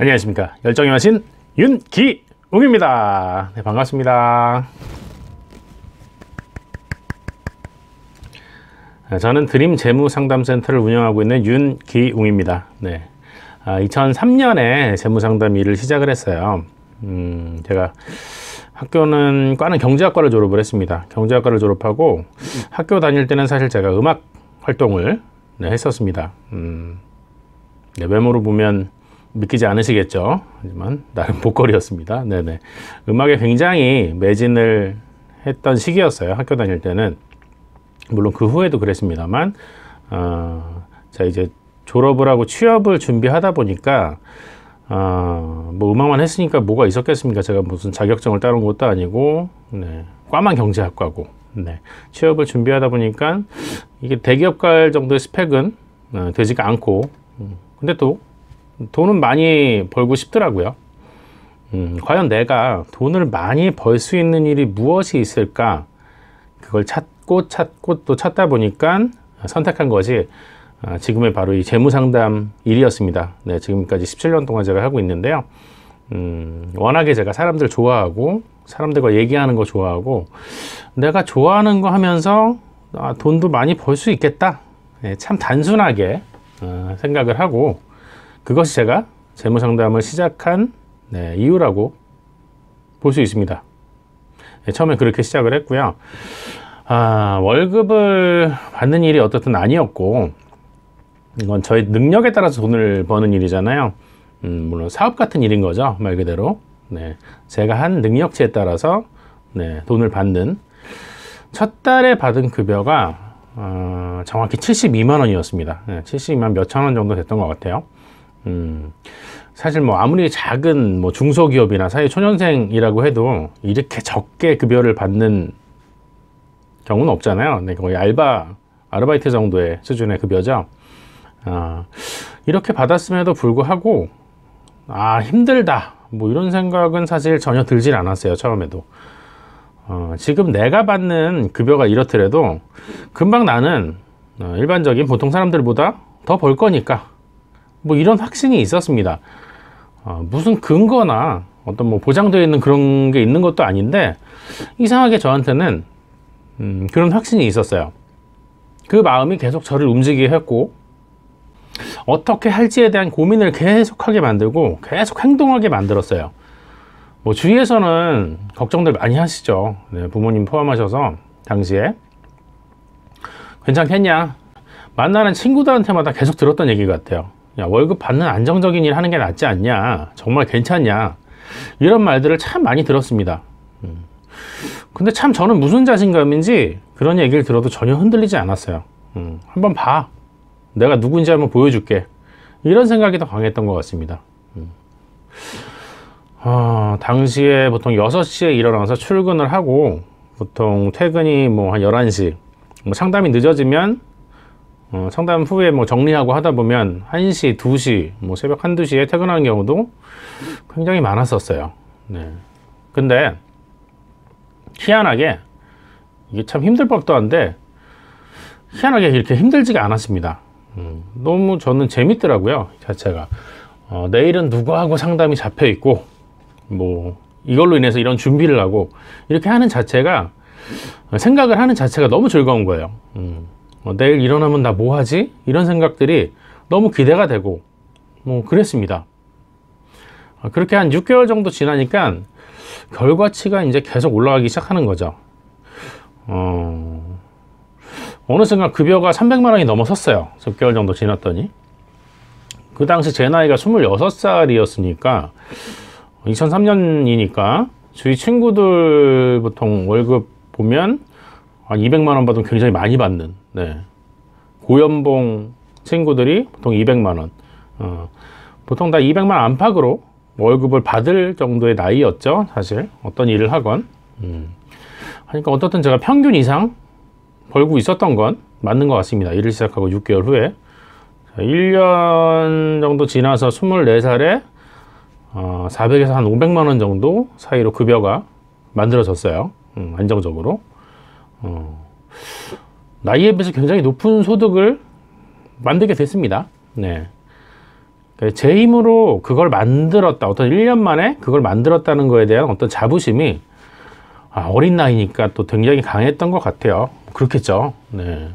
안녕하십니까. 열정의 마신 윤기웅입니다. 네, 반갑습니다. 저는 드림 재무상담센터를 운영하고 있는 윤기웅입니다. 네. 2003년에 재무상담 일을 시작을 했어요. 제가 과는 경제학과를 졸업을 했습니다. 경제학과를 졸업하고 학교 다닐 때는 사실 제가 음악 활동을 했었습니다. 네, 외모로 보면 믿기지 않으시겠죠. 하지만 나름 보컬이었습니다. 네네. 음악에 굉장히 매진을 했던 시기였어요. 학교 다닐 때는. 물론 그 후에도 그랬습니다만, 자, 이제 졸업을 하고 취업을 준비하다 보니까, 뭐 음악만 했으니까 뭐가 있었겠습니까? 제가 무슨 자격증을 따놓은 것도 아니고, 네. 과만 경제학과고, 네. 취업을 준비하다 보니까 이게 대기업 갈 정도의 스펙은 되지가 않고, 근데 또 돈은 많이 벌고 싶더라고요. 과연 내가 돈을 많이 벌 수 있는 일이 무엇이 있을까? 그걸 찾고 또 찾다 보니까 선택한 것이 지금의 바로 이 재무상담 일이었습니다. 네, 지금까지 17년 동안 제가 하고 있는데요. 워낙에 제가 사람들 좋아하고 사람들과 얘기하는 거 좋아하고 내가 좋아하는 거 하면서 돈도 많이 벌 수 있겠다. 네, 참 단순하게 생각을 하고 그것이 제가 재무상담을 시작한 이유라고 볼 수 있습니다. 네, 처음에 그렇게 시작을 했고요. 월급을 받는 일이 어떻든 아니었고 이건 저희 능력에 따라서 돈을 버는 일이잖아요. 물론 사업 같은 일인 거죠, 말 그대로. 네, 제가 한 능력치에 따라서 돈을 받는 첫 달에 받은 급여가 정확히 72만 원이었습니다. 72만 몇천 원 정도 됐던 것 같아요. 사실 뭐 아무리 작은 뭐 중소기업이나 사회초년생이라고 해도 이렇게 적게 급여를 받는 경우는 없잖아요. 네, 거의 아르바이트 정도의 수준의 급여죠. 이렇게 받았음에도 불구하고 힘들다 뭐 이런 생각은 사실 전혀 들질 않았어요. 처음에도. 지금 내가 받는 급여가 이렇더라도 금방 나는 일반적인 보통 사람들보다 더 벌 거니까 뭐 이런 확신이 있었습니다. 무슨 근거나 어떤 뭐 보장되어 있는 그런 게 있는 것도 아닌데 이상하게 저한테는 그런 확신이 있었어요. 그 마음이 계속 저를 움직이게 했고 어떻게 할지에 대한 고민을 계속하게 만들고 계속 행동하게 만들었어요. 뭐 주위에서는 걱정들 많이 하시죠. 네, 부모님 포함하셔서 당시에 괜찮겠냐, 만나는 친구들한테마다 계속 들었던 얘기 같아요. 야, 월급 받는 안정적인 일 하는 게 낫지 않냐, 정말 괜찮냐, 이런 말들을 참 많이 들었습니다. 근데 참 저는 무슨 자신감인지 그런 얘기를 들어도 전혀 흔들리지 않았어요. 한번 봐, 내가 누군지 한번 보여줄게, 이런 생각이 더 강했던 것 같습니다. 당시에 보통 6시에 일어나서 출근을 하고 보통 퇴근이 뭐 한 11시, 뭐 상담이 늦어지면 상담 후에 뭐 정리하고 하다 보면 1시, 2시, 뭐 새벽 1, 2시에 퇴근하는 경우도 굉장히 많았었어요. 네. 근데 희한하게 이게 참 힘들 법도 한데 희한하게 이렇게 힘들지가 않았습니다. 너무 저는 재밌더라고요, 자체가. 내일은 누구하고 상담이 잡혀 있고 뭐 이걸로 인해서 이런 준비를 하고 이렇게 하는 자체가, 생각을 하는 자체가 너무 즐거운 거예요. 내일 일어나면 나 뭐 하지? 이런 생각들이 너무 기대가 되고 뭐 그랬습니다. 그렇게 한 6개월 정도 지나니까 결과치가 이제 계속 올라가기 시작하는 거죠. 어느 순간 급여가 300만 원이 넘어섰어요. 10개월 정도 지났더니. 그 당시 제 나이가 26살이었으니까 2003년이니까 주위 친구들 보통 월급 보면 한 200만 원 받으면 굉장히 많이 받는, 고연봉 친구들이 보통 200만 원, 보통 다 200만 원 안팎으로 월급을 받을 정도의 나이였죠. 사실 어떤 일을 하건. 그러니까 어떻든 제가 평균 이상 벌고 있었던 건 맞는 것 같습니다. 일을 시작하고 6개월 후에 1년 정도 지나서 24살에 400에서 한 500만 원 정도 사이로 급여가 만들어졌어요. 안정적으로. 나이에 비해서 굉장히 높은 소득을 만들게 됐습니다. 네. 제 힘으로 그걸 만들었다, 어떤 1년 만에 그걸 만들었다는 거에 대한 어떤 자부심이 어린 나이니까 또 굉장히 강했던 것 같아요. 그렇겠죠. 네.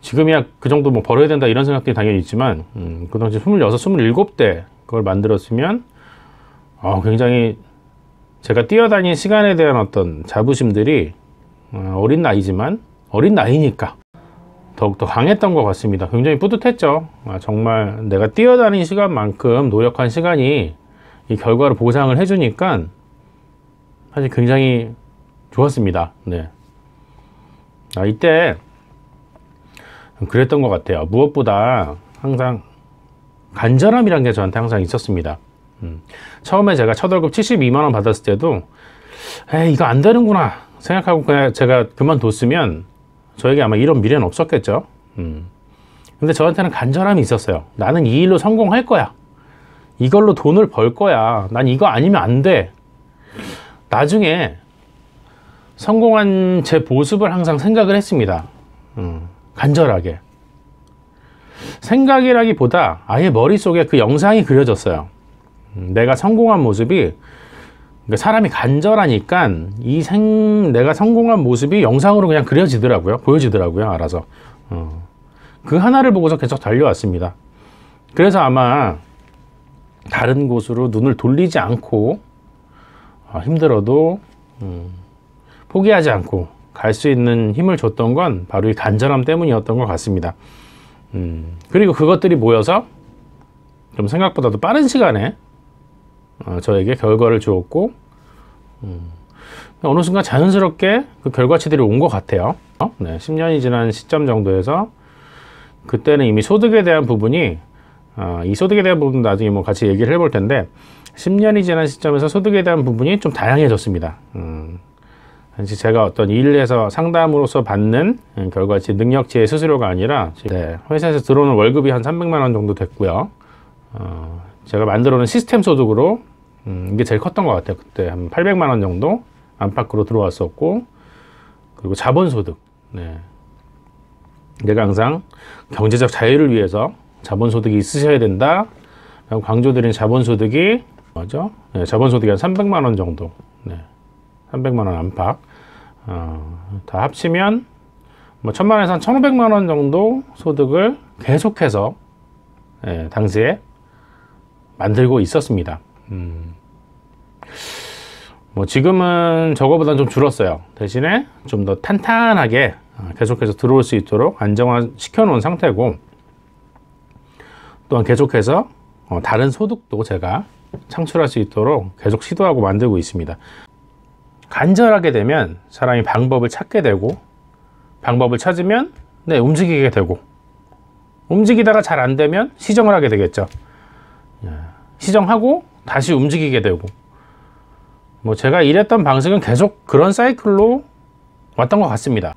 지금이야 그 정도 뭐 벌어야 된다 이런 생각들이 당연히 있지만 그 당시 26, 27대 그걸 만들었으면 굉장히 제가 뛰어다닌 시간에 대한 어떤 자부심들이 어린 나이지만 어린 나이니까 더욱더 강했던 것 같습니다. 굉장히 뿌듯했죠. 정말 내가 뛰어다닌 시간만큼 노력한 시간이 이 결과를 보상을 해주니까 사실 굉장히 좋았습니다. 네. 이때 그랬던 것 같아요. 무엇보다 항상 간절함이란 게 저한테 항상 있었습니다. 처음에 제가 첫 월급 72만원 받았을 때도 이거 안 되는구나 생각하고 그냥 제가 그만뒀으면 저에게 아마 이런 미래는 없었겠죠. 근데 저한테는 간절함이 있었어요. 나는 이 일로 성공할 거야. 이걸로 돈을 벌 거야. 난 이거 아니면 안 돼. 나중에 성공한 제 모습을 항상 생각을 했습니다. 간절하게. 생각이라기보다 아예 머릿속에 그 영상이 그려졌어요. 내가 성공한 모습이, 사람이 간절하니까 내가 성공한 모습이 영상으로 그냥 그려지더라고요. 보여지더라고요. 알아서. 그 하나를 보고서 계속 달려왔습니다. 그래서 아마 다른 곳으로 눈을 돌리지 않고 힘들어도 포기하지 않고 갈 수 있는 힘을 줬던 건 바로 이 간절함 때문이었던 것 같습니다. 그리고 그것들이 모여서 좀 생각보다도 빠른 시간에 저에게 결과를 주었고 어느 순간 자연스럽게 그 결과치들이 온 것 같아요. 10년이 지난 시점 정도에서 그때는 이미 소득에 대한 부분이 이 소득에 대한 부분 나중에 뭐 같이 얘기를 해볼 텐데 10년이 지난 시점에서 소득에 대한 부분이 좀 다양해졌습니다. 단지 제가 어떤 일에서 상담으로서 받는 결과치, 능력치의 수수료가 아니라 회사에서 들어오는 월급이 한 300만 원 정도 됐고요. 제가 만들어 놓은 시스템 소득으로 이게 제일 컸던 것 같아요. 그때 한 800만 원 정도 안팎으로 들어왔었고, 그리고 자본소득. 내가 항상 경제적 자유를 위해서 자본소득이 있으셔야 된다 라고 강조드린 자본소득이 뭐죠? 자본소득이 한 300만 원 정도. 300만 원 안팎. 다 합치면 뭐 1000만 원에서 한 1500만 원 정도 소득을 계속해서 당시에 만들고 있었습니다. 뭐 지금은 저거보다는 좀 줄었어요. 대신에 좀 더 탄탄하게 계속해서 들어올 수 있도록 안정화 시켜 놓은 상태고, 또한 계속해서 다른 소득도 제가 창출할 수 있도록 계속 시도하고 만들고 있습니다. 간절하게 되면 사람이 방법을 찾게 되고, 방법을 찾으면 움직이게 되고, 움직이다가 잘 안 되면 시정을 하게 되겠죠. 시정하고 다시 움직이게 되고, 뭐 제가 일했던 방식은 계속 그런 사이클로 왔던 것 같습니다.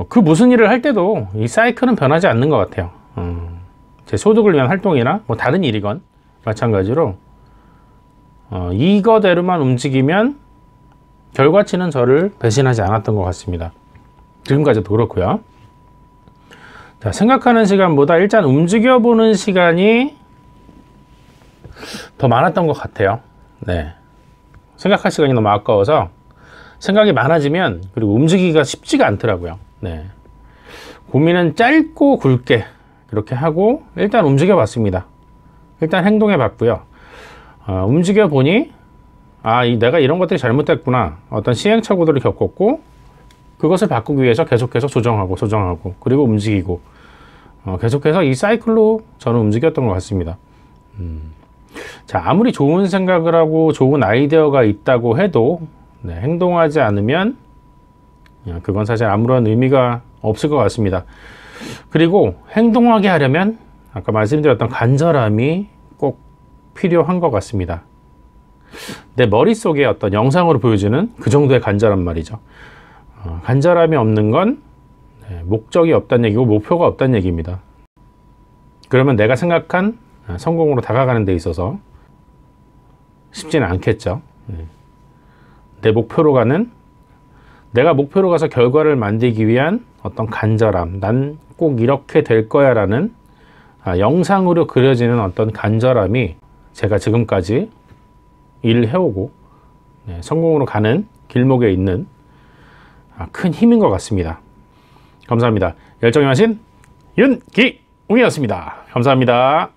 그 무슨 일을 할 때도 이 사이클은 변하지 않는 것 같아요. 제 소득을 위한 활동이나 뭐 다른 일이건 마찬가지로 이거대로만 움직이면 결과치는 저를 배신하지 않았던 것 같습니다. 지금까지도 그렇고요. 자, 생각하는 시간보다 일단 움직여보는 시간이 더 많았던 것 같아요. 생각할 시간이 너무 아까워서 생각이 많아지면, 그리고 움직이기가 쉽지가 않더라고요. 고민은 짧고 굵게 그렇게 하고 일단 움직여 봤습니다. 일단 행동해 봤고요. 움직여 보니 내가 이런 것들이 잘못됐구나, 어떤 시행착오들을 겪었고 그것을 바꾸기 위해서 계속해서 조정하고 그리고 움직이고, 계속해서 이 사이클로 저는 움직였던 것 같습니다. 자, 아무리 좋은 생각을 하고 좋은 아이디어가 있다고 해도 행동하지 않으면 그건 사실 아무런 의미가 없을 것 같습니다. 그리고 행동하게 하려면 아까 말씀드렸던 간절함이 꼭 필요한 것 같습니다. 내 머릿속에 어떤 영상으로 보여주는 그 정도의 간절한 말이죠. 간절함이 없는 건 목적이 없다는 얘기고 목표가 없다는 얘기입니다. 그러면 내가 생각한 성공으로 다가가는 데 있어서 쉽지는 않겠죠. 내 목표로 가는, 내가 목표로 가서 결과를 만들기 위한 어떤 간절함, 난 꼭 이렇게 될 거야 라는 영상으로 그려지는 어떤 간절함이 제가 지금까지 일을 해오고 성공으로 가는 길목에 있는 큰 힘인 것 같습니다. 감사합니다. 열정의 마신 윤기웅이었습니다. 감사합니다.